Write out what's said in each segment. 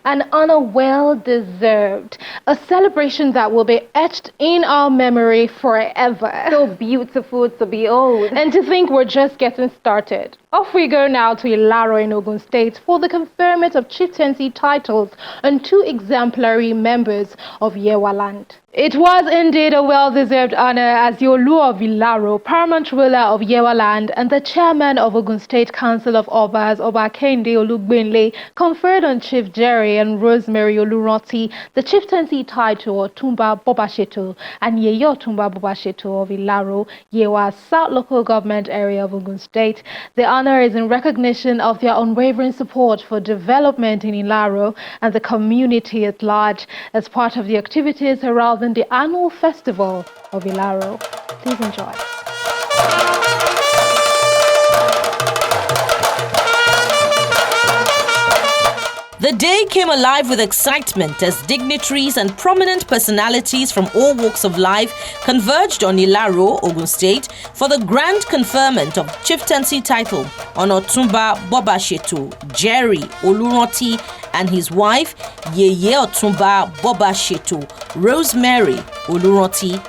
An honor well deserved. A celebration that will be etched in our memory forever. So beautiful to behold. And to think we're just getting started. Off we go now to Ilaro in Ogun State for the conferment of chieftaincy titles on 2 exemplary members of Yewa land. It was indeed a well-deserved honor as the Olu of Ilaro, paramount ruler of Yewa land, and the chairman of Ogun State Council of Obas, Oba Kende Olugbenle, conferred on Chief Jerry and Rosemary Olurantis the chieftaincy title Otunba Bobasheto and Yeye Otunba Bobasheto of Ilaro, Yewa South Local Government Area of Ogun State. The honor is in recognition of their unwavering support for development in Ilaro and the community at large as part of the activities heralding the annual festival of Ilaro. Please enjoy. The day came alive with excitement as dignitaries and prominent personalities from all walks of life converged on Ilaro, Ogun State, for the grand conferment of chieftaincy title on Otunba Bobasheto, Jerry Olurantis, and his wife, Yeye Otunba Bobasheto, Rosemary Olurantis.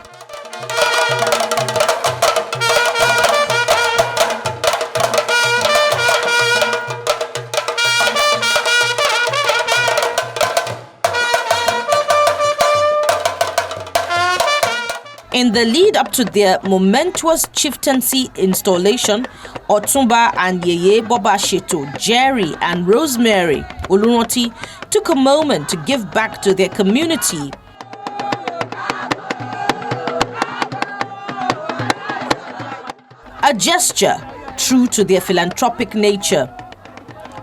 In the lead up to their momentous chieftaincy installation, Otunba and Yeye Bobasheto, Jerry and Rosemary Olurantis took a moment to give back to their community. A gesture true to their philanthropic nature.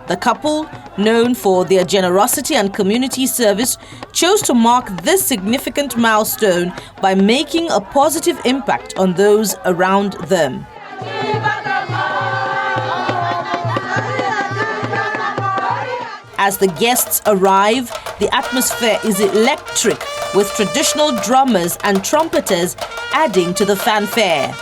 The couple, known for their generosity and community service, chose to mark this significant milestone by making a positive impact on those around them. As the guests arrive, the atmosphere is electric, with traditional drummers and trumpeters adding to the fanfare.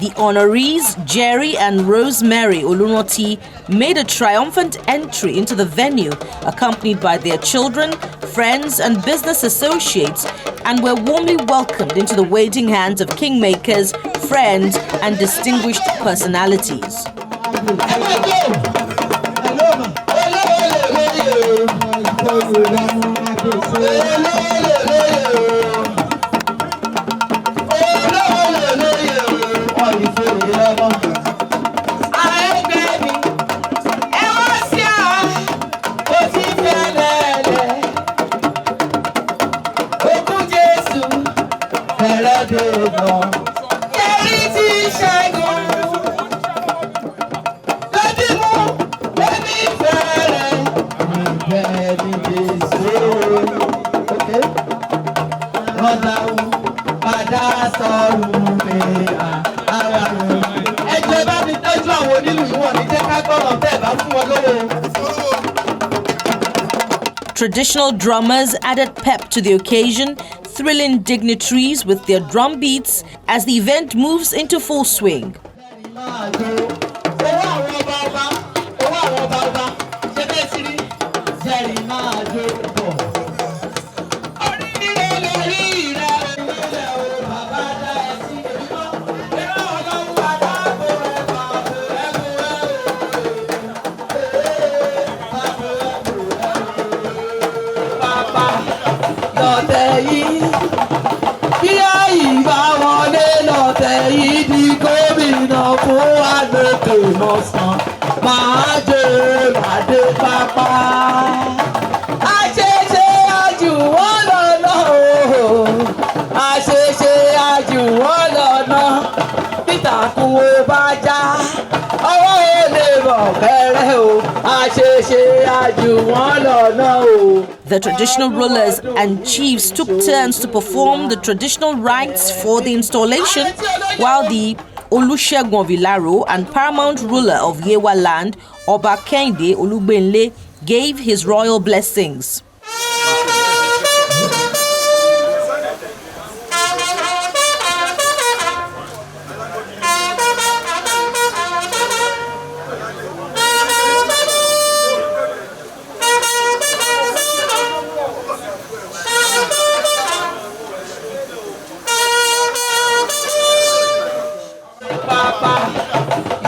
The honorees, Jerry and Rosemary Olurantis, made a triumphant entry into the venue, accompanied by their children, friends, and business associates, and were warmly welcomed into the waiting hands of kingmakers, friends, and distinguished personalities. Traditional drummers added pep to the occasion, thrilling dignitaries with their drum beats as the event moves into full swing. Kí ayé bá wọlé lọ́tẹ̀. mọ̀sán máa dé pápá. Àṣeṣe àjù wọ́n lọ́nà o, àṣeṣe àjù wọ́n lọ́nà. Bítàkùn ó bá já, ọwọ́ ò lè bọ̀ kẹ́rẹ́ o, àṣeṣe àjù wọ́n lọ́nà o. The traditional rulers and chiefs took turns to perform the traditional rites for the installation, while the Olusegun of Ilaro and paramount ruler of Yewa land, Oba Kehinde Olugbenle, gave his royal blessings.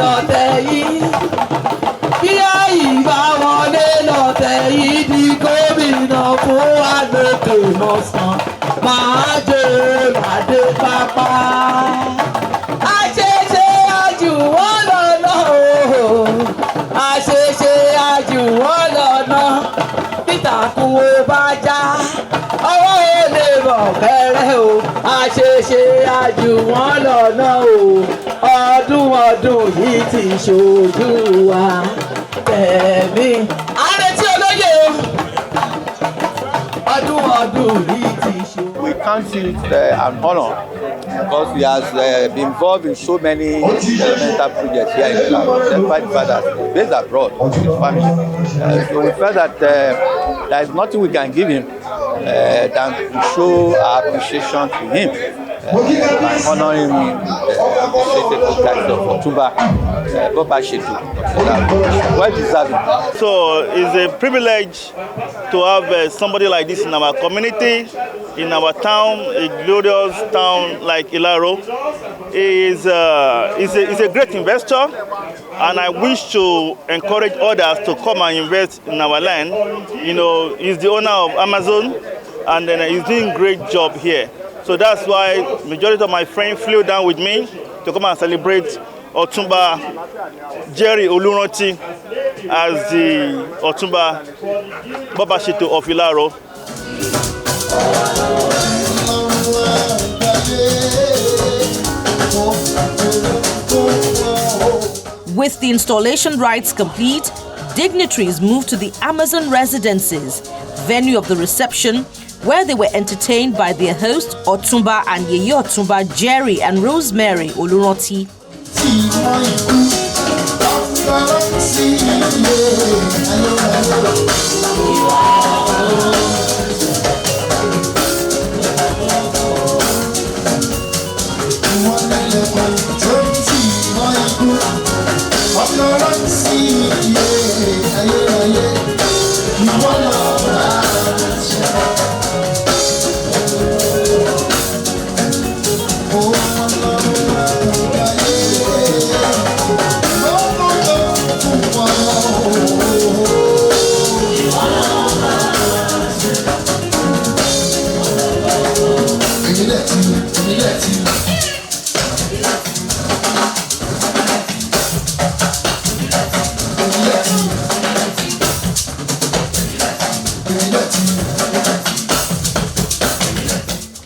Lọ́tẹ̀ yìí bí àyíká wọlé lọ́tẹ̀ yìí di gómìnà fún àgbègbè mọ̀sán máa dé pápá. Àṣeṣe àjù wọ́n lọ́nà o, àṣeṣe àjù wọ́n lọ́nà. Bítàkùn ó bá já, ọwọ́ ò lè bọ̀ kẹ́rẹ́ o, àṣeṣe àjù wọ́n lọ́nà o. Ọdún yìí ti ṣojú wa tẹ̀mí. Àrètí olóyè o. Ọdún yìí ti ṣojú. We count it an honor because he has been involved in so many developmental projects here in Ilaro, despite the fact that he's based abroad with his family. So we felt that there is nothing we can give him than to show our appreciation to him. Honoring appreciated the of Otunba, Bobasheto, well deserving. So it's a privilege to have somebody like this in our community, in our town, a glorious town like Ilaro. He's a great investor, and I wish to encourage others to come and invest in our land. You know, he's the owner of Amazon, and then he's doing a great job here. So that's why majority of my friends flew down with me to come and celebrate Otunba Jerry Olurantis as the Otunba Bobasheto of Ilaro. With the installation rites complete, dignitaries moved to the Amazon residences, venue of the reception, where they were entertained by their host Otunba and Yeye Otunba Jerry and Rosemary Olurantis.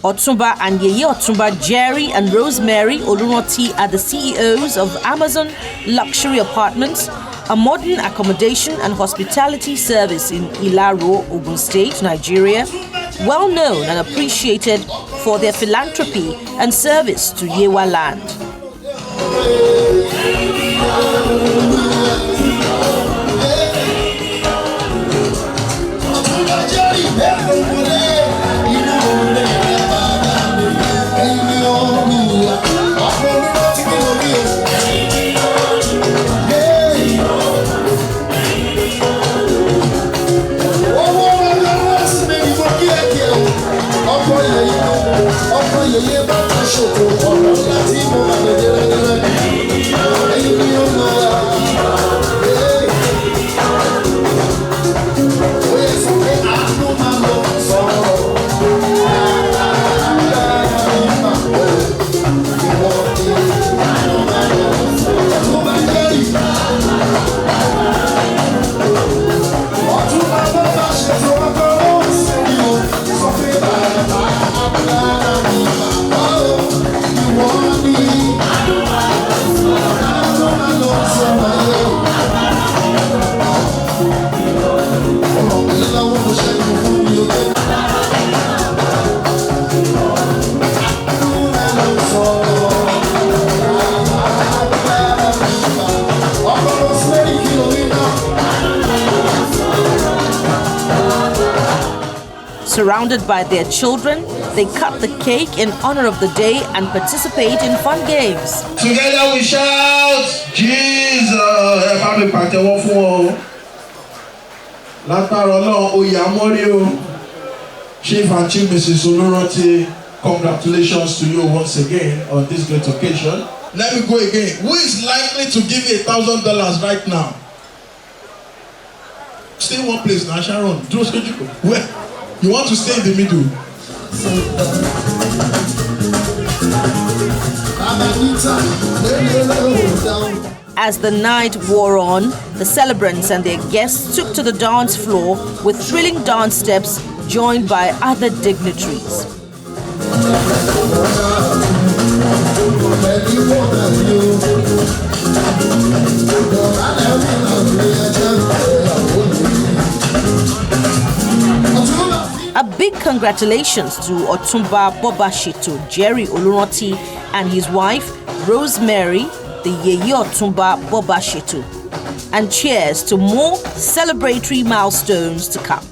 Otunba and Yeye Otunba Jerry and Rosemary Olurantis are the CEOs of Amazon Luxury Apartments, a modern accommodation and hospitality service in Ilaro, Ogun State, Nigeria, well known and appreciated for their philanthropy and service to Yewa land. Yeye Bobasheto ọ̀rọ̀ láti mú àgbẹ̀dẹ̀ rẹ̀. Surrounded by their children, they cut the cake in honor of the day and participate in fun games. Together we shout, Jesus! Chief and Chief Mrs. Olurantis, congratulations to you once again on this great occasion. Let me go again. Who is likely to give you $1,000 right now? Stay in one place now, Sharon. Where? You want to stay in the middle? As the night wore on, the celebrants and their guests took to the dance floor with thrilling dance steps joined by other dignitaries. A big congratulations to Otunba Bobasheto Jerry Olurantis and his wife Rosemary, the Yeye Otunba Bobasheto, and cheers to more celebratory milestones to come.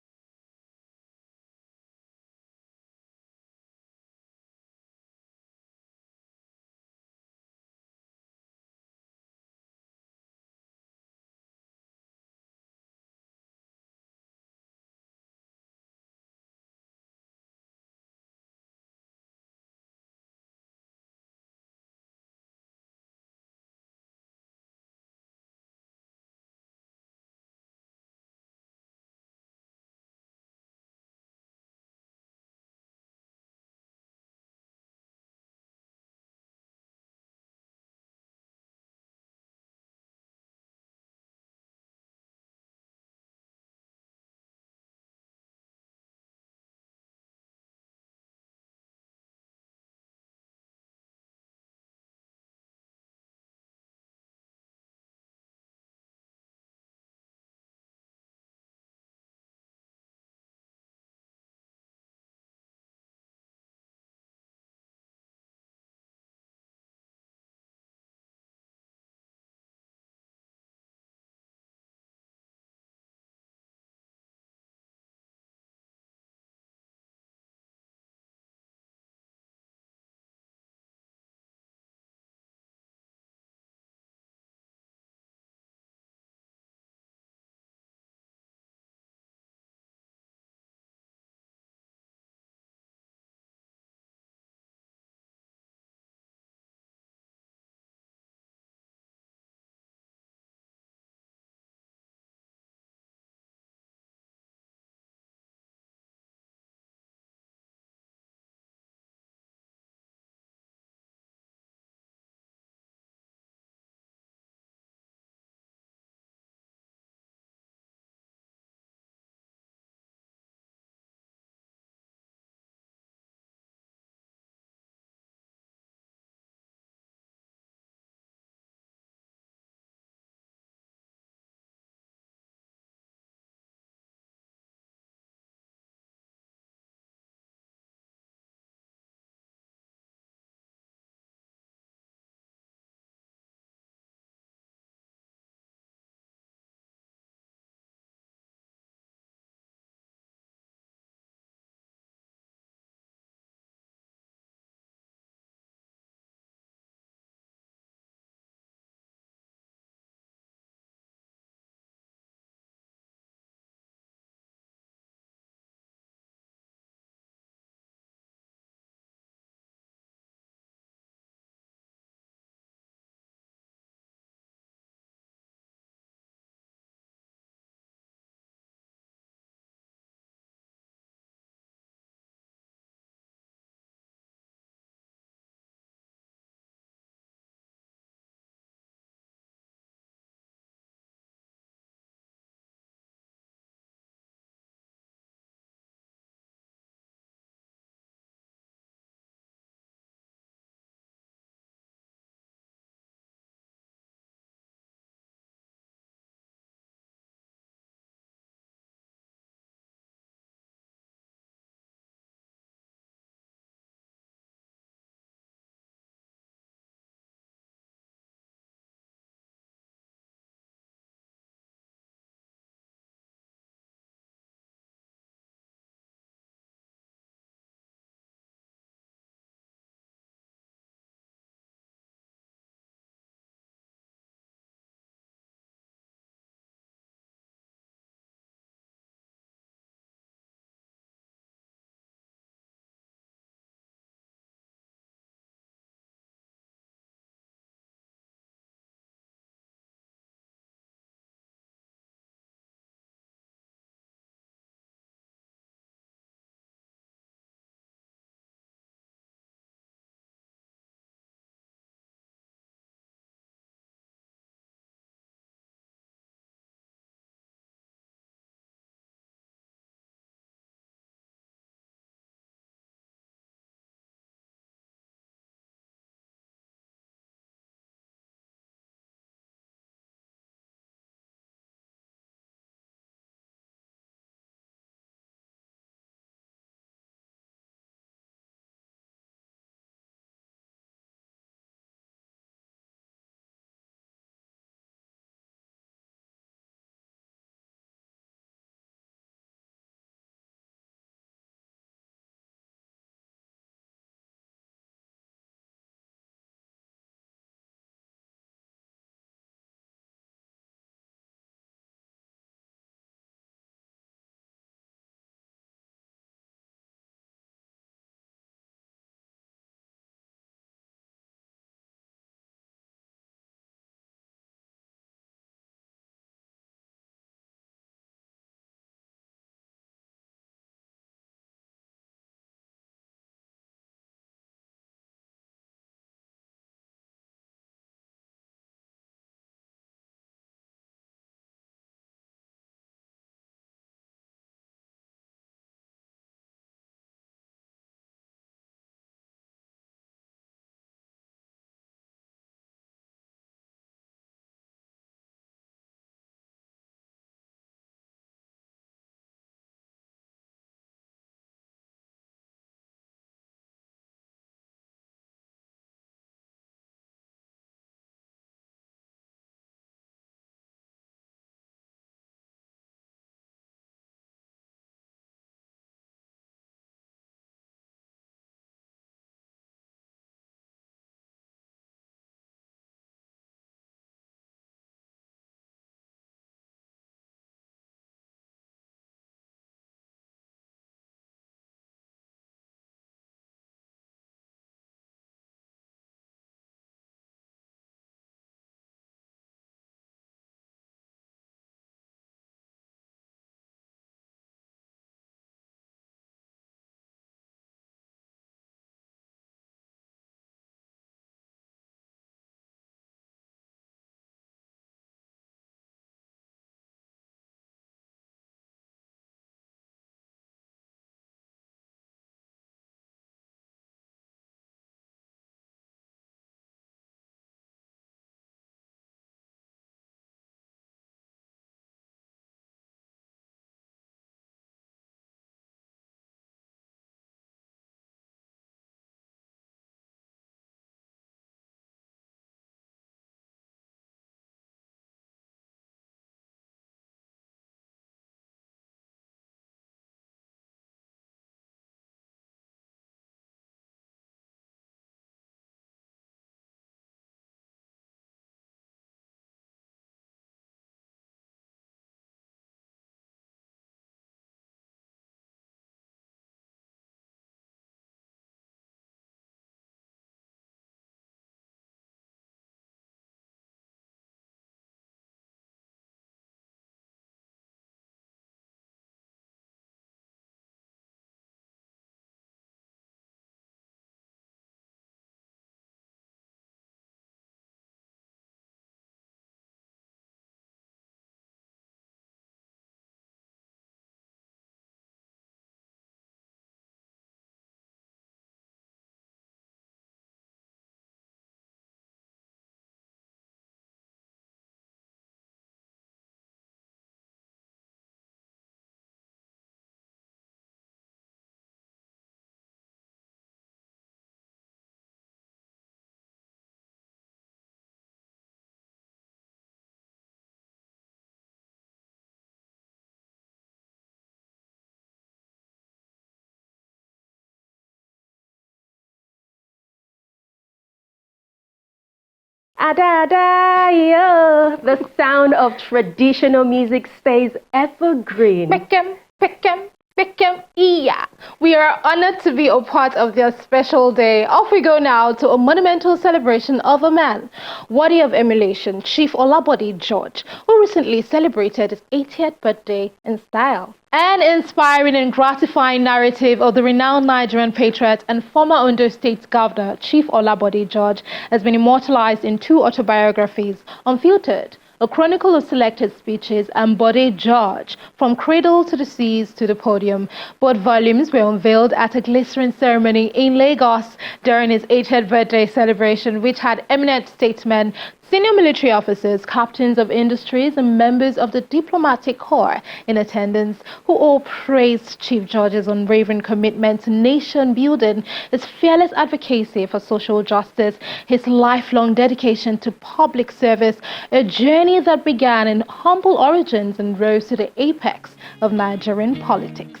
yeah. The sound of traditional music stays evergreen. Pekem, pekem, pekem, iya. We are honored to be a part of their special day. Off we go now to a monumental celebration of a man worthy of emulation, Chief Bode George, who recently celebrated his 80th birthday in style. An inspiring and gratifying narrative of the renowned Nigerian patriot and former Ondo State Governor, Chief Bode George, has been immortalized in 2 autobiographies, Unfiltered, a chronicle of selected speeches, and Bode George, From Cradle to the Seas to the Podium. Both volumes were unveiled at a glittering ceremony in Lagos during his 80th birthday celebration, which had eminent statesmen, senior military officers, captains of industries, and members of the diplomatic corps in attendance, who all praised Chief George's unwavering commitment to nation building, his fearless advocacy for social justice, his lifelong dedication to public service, a journey that began in humble origins and rose to the apex of Nigerian politics.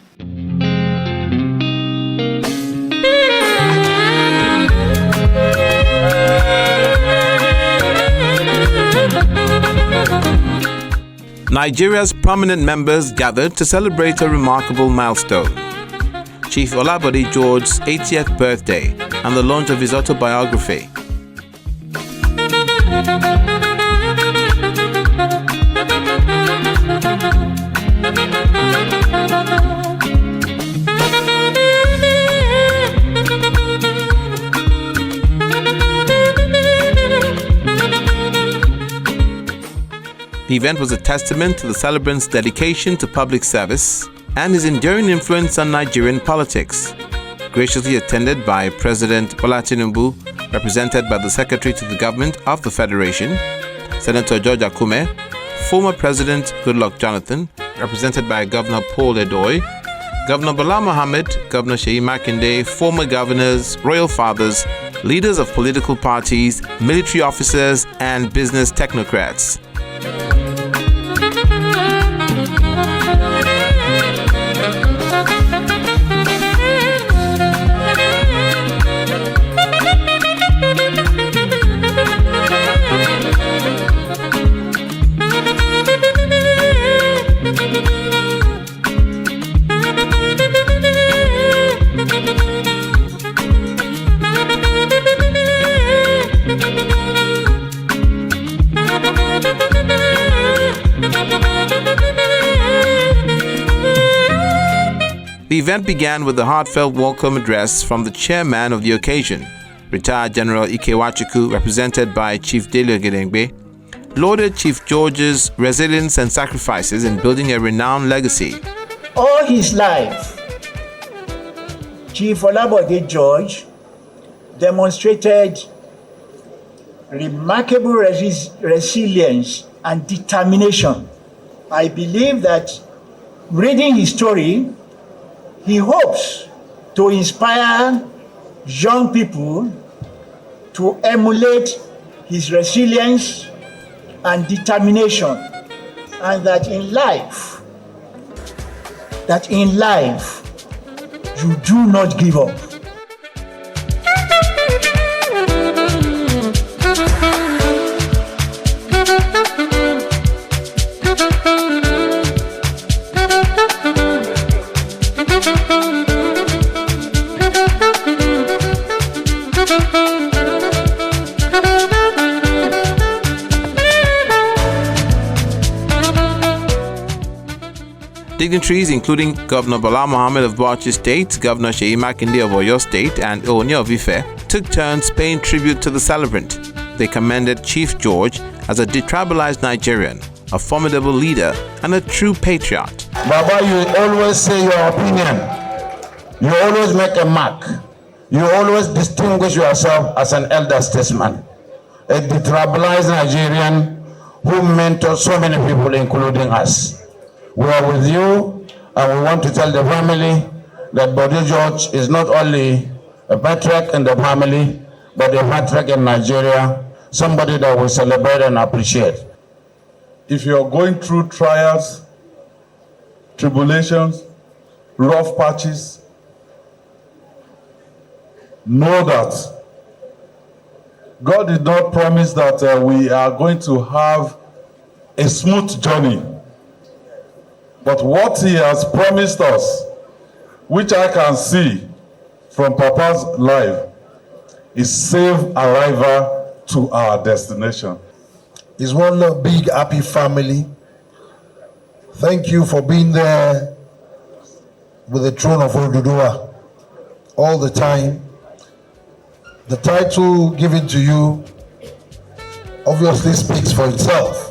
Nigeria's prominent members gathered to celebrate a remarkable milestone, Chief Bode George's 80th birthday and the launch of his autobiography. The event was a testament to the celebrant's dedication to public service and his enduring influence on Nigerian politics. Graciously attended by President Bola Tinubu, represented by the Secretary to the Government of the Federation, Senator George Akume, former President Goodluck Jonathan, represented by Governor Paul Edoy, Governor Bala Mohammed, Governor Seyi Makinde, former governors, royal fathers, leaders of political parties, military officers, and business technocrats. The event began with a heartfelt welcome address from the chairman of the occasion, retired General Ikewachukwu, represented by Chief Dele Ogedengbe, lauded Chief George's resilience and sacrifices in building a renowned legacy. All his life, Chief Bode George demonstrated remarkable resilience and determination. I believe that reading his story, he hopes to inspire young people to emulate his resilience and determination, and that in life, you do not give up. Dignitaries including Governor Bala Mohammed of Bauchi State, Governor Seyi Makinde of Oyo State, and Ooni of Ife took turns paying tribute to the celebrant. They commended Chief George as a detribalized Nigerian, a formidable leader, and a true patriot. Baba, you always say your opinion. You always make a mark. You always distinguish yourself as an elder statesman, a detribalized Nigerian who mentored so many people, including us. We are with you, and we want to tell the family that Bode George is not only a patriarch in the family, but a patriarch in Nigeria, somebody that we celebrate and appreciate. If you're going through trials, tribulations, rough patches, know that God did not promise that we are going to have a smooth journey. But what He has promised us, which I can see from Papa's life, is safe arrival to our destination. It's one big happy family. Thank you for being there with the throne of Oduduwa all the time. The title given to you obviously speaks for itself.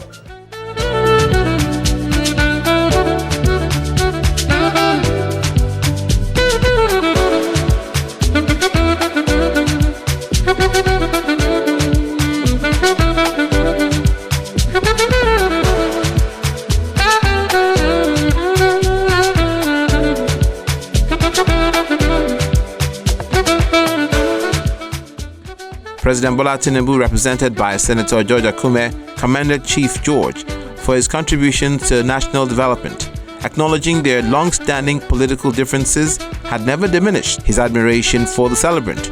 President Bola Tinubu, represented by Senator George Akume, commended Chief George for his contributions to national development, acknowledging their long-standing political differences had never diminished his admiration for the celebrant.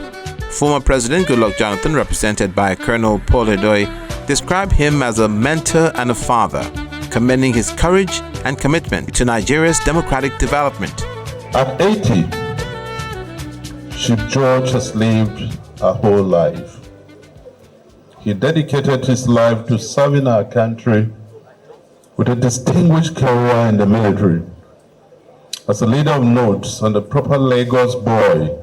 Former President Goodluck Jonathan, represented by Colonel Paul Edoy, described him as a mentor and a father, commending his courage and commitment to Nigeria's democratic development. At 80, Chief George has lived a whole life. He dedicated his life to serving our country with a distinguished career in the military. As a leader of note and a proper Lagos boy,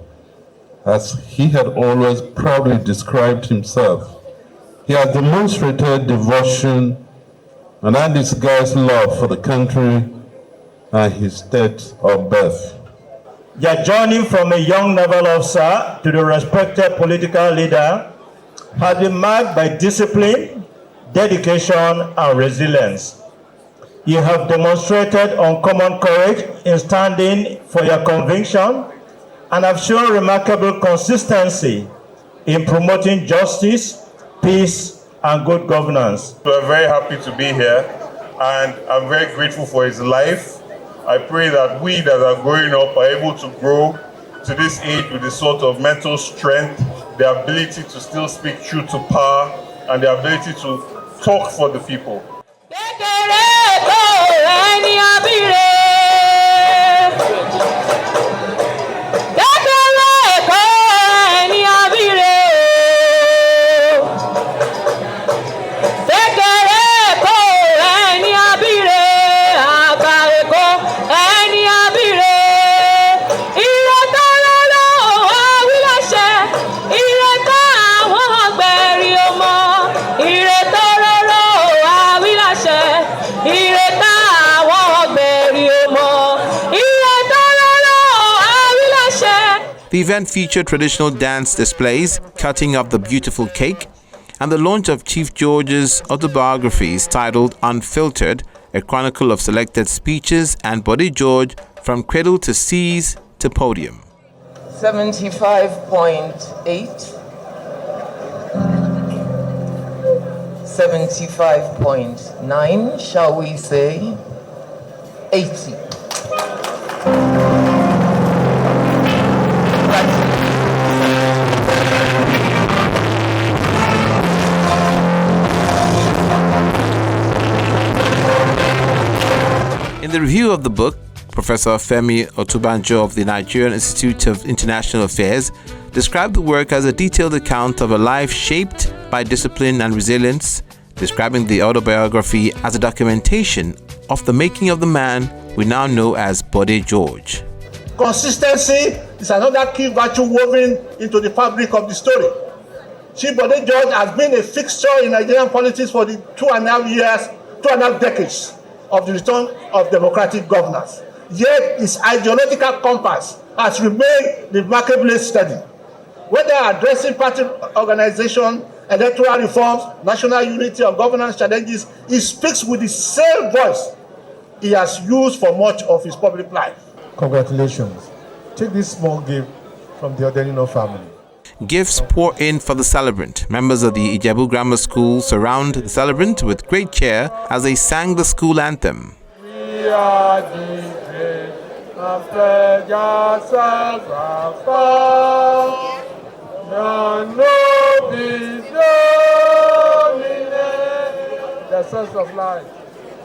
as he had always proudly described himself, he has demonstrated devotion and undisguised love for the country and his state of birth. Their journey from a young naval officer to the respected political leader has been marked by discipline, dedication, and resilience. You have demonstrated uncommon courage in standing for your conviction and have shown remarkable consistency in promoting justice, peace, and good governance. We're very happy to be here, and I'm very grateful for his life. I pray that we that are growing up are able to grow to this age with the sort of mental strength, the ability to still speak truth to power, and the ability to talk for the people. The event featured traditional dance displays, cutting of the beautiful cake, and the launch of Chief George's autobiographies titled Unfiltered, a chronicle of selected speeches, and Bode George, From Cradle to Seas to Podium. 75.8, 75.9, shall we say 80. In the review of the book, Professor Femi Otunba of the Nigerian Institute of International Affairs described the work as a detailed account of a life shaped by discipline and resilience, describing the autobiography as a documentation of the making of the man we now know as Bode George. Consistency is another key virtue woven into the fabric of the story. Chief Bode George has been a fixture in Nigerian politics for the 2.5 decades of the return of democratic governance. Yet his ideological compass has remained remarkably steady. Whether addressing party organization, electoral reforms, national unity, or governance challenges, he speaks with the same voice he has used for much of his public life. Congratulations. Take this small gift from the Odenino family. Gifts pour in for the celebrant. Members of the Ijebu Grammar School surround the celebrant with great cheer as they sang the school anthem. We are the great and pledge ourselves afar. No, no, source of life.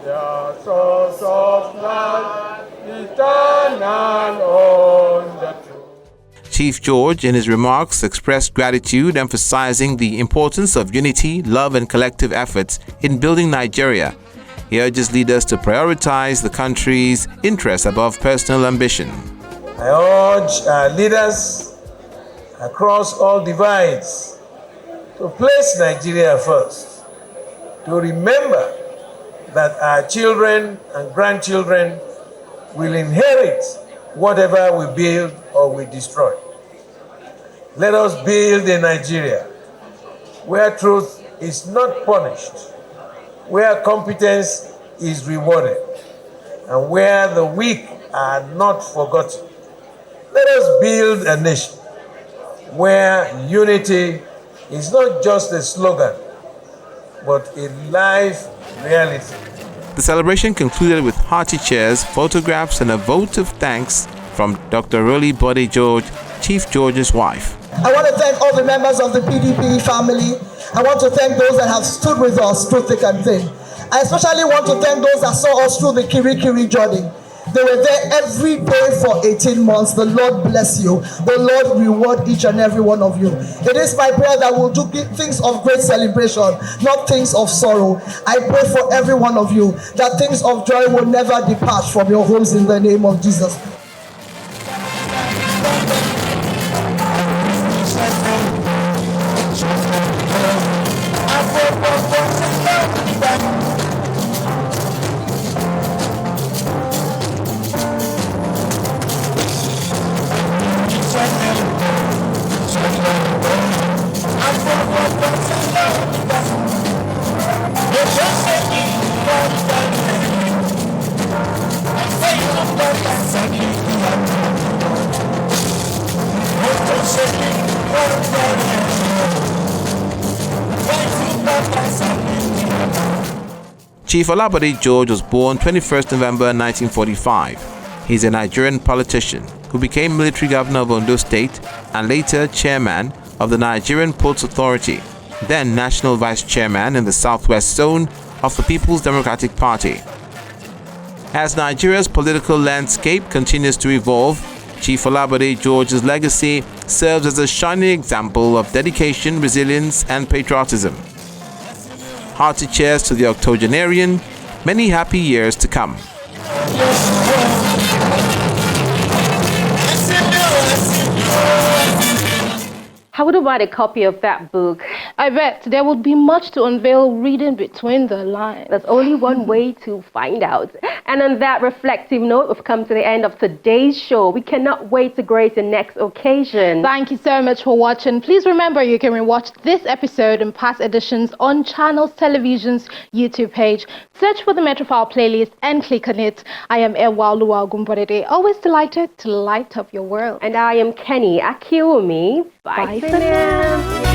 Your source of life, eternal on the throne. Chief George, in his remarks, expressed gratitude, emphasizing the importance of unity, love, and collective efforts in building Nigeria. He urges leaders to prioritize the country's interests above personal ambition. I urge our leaders across all divides to place Nigeria first, to remember that our children and grandchildren will inherit whatever we build or we destroy. Let us build a Nigeria where truth is not punished, where competence is rewarded, and where the weak are not forgotten. Let us build a nation where unity is not just a slogan, but a life reality. The celebration concluded with hearty cheers, photographs, and a vote of thanks from Dr. Bode George, Chief George's wife. I want to thank all the members of the PDP family. I want to thank those that have stood with us through thick and thin. I especially want to thank those that saw us through the Kiri journey. They were there every day for 18 months. The Lord bless you. The Lord reward each and every one of you. It is my prayer that we'll do things of great celebration, not things of sorrow. I pray for every one of you that things of joy will never depart from your homes in the name of Jesus. Chief Bode George was born 21st November 1945. He's a Nigerian politician who became military governor of Ondo State and later chairman of the Nigerian Ports Authority, then national vice chairman in the Southwest Zone of the People's Democratic Party. As Nigeria's political landscape continues to evolve, Chief Bode George's legacy serves as a shining example of dedication, resilience, and patriotism. Hearty cheers to the octogenarian. Many happy years to come. I would have bought a copy of that book. I bet there would be much to unveil reading between the lines. There's only one way to find out. And on that reflective note, we've come to the end of today's show. We cannot wait to grace the next occasion. Thank you so much for watching. Please remember you can rewatch this episode and past editions on Channels Television's YouTube page. Search for the Metrofile playlist and click on it. I am Yewa, always delighted to light up your world. And I am Kenny Akiwumi. Bye for now.